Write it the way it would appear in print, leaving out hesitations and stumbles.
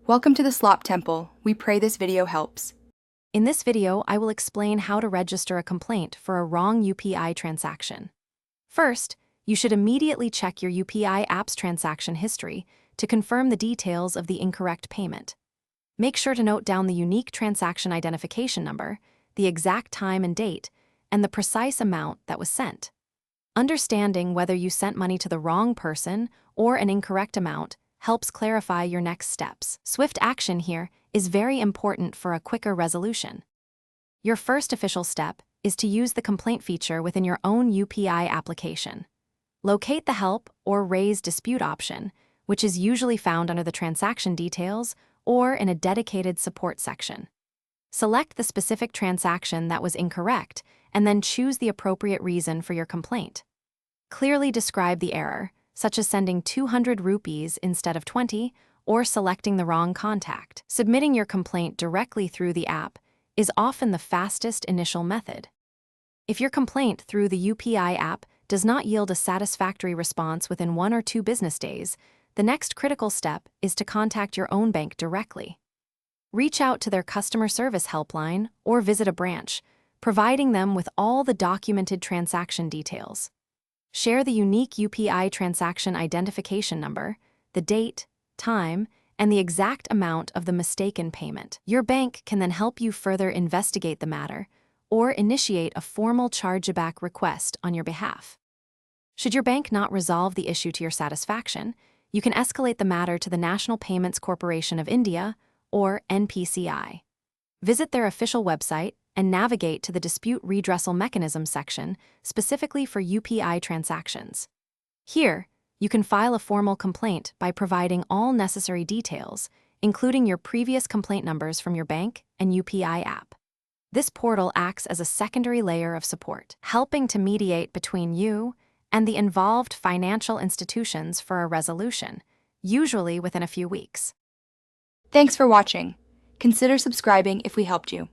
Welcome to the Slop Temple. We pray this video helps. In this video, I will explain how to register a complaint for a wrong UPI transaction. First, you should immediately check your UPI app's transaction history to confirm the details of the incorrect payment. Make sure to note down the unique transaction identification number, the exact time and date, and the precise amount that was sent. Understanding whether you sent money to the wrong person or an incorrect amount helps clarify your next steps. Swift action here is very important for a quicker resolution. Your first official step is to use the complaint feature within your own UPI application. Locate the Help or Raise Dispute option, which is usually found under the transaction details or in a dedicated support section. Select the specific transaction that was incorrect and then choose the appropriate reason for your complaint. Clearly describe the error, such as sending 200 rupees instead of 20 or selecting the wrong contact. Submitting your complaint directly through the app is often the fastest initial method. If your complaint through the UPI app does not yield a satisfactory response within 1 or 2 business days, the next critical step is to contact your own bank directly. Reach out to their customer service helpline or visit a branch, providing them with all the documented transaction details. Share the unique UPI transaction identification number, the date, time, and the exact amount of the mistaken payment. Your bank can then help you further investigate the matter or initiate a formal chargeback request on your behalf. Should your bank not resolve the issue to your satisfaction, you can escalate the matter to the National Payments Corporation of India, or NPCI. Visit their official website and navigate to the Dispute Redressal Mechanism section specifically for UPI transactions. Here, you can file a formal complaint by providing all necessary details, including your previous complaint numbers from your bank and UPI app. This portal acts as a secondary layer of support, helping to mediate between you and the involved financial institutions for a resolution, usually within a few weeks. Thanks for watching. Consider subscribing if we helped you.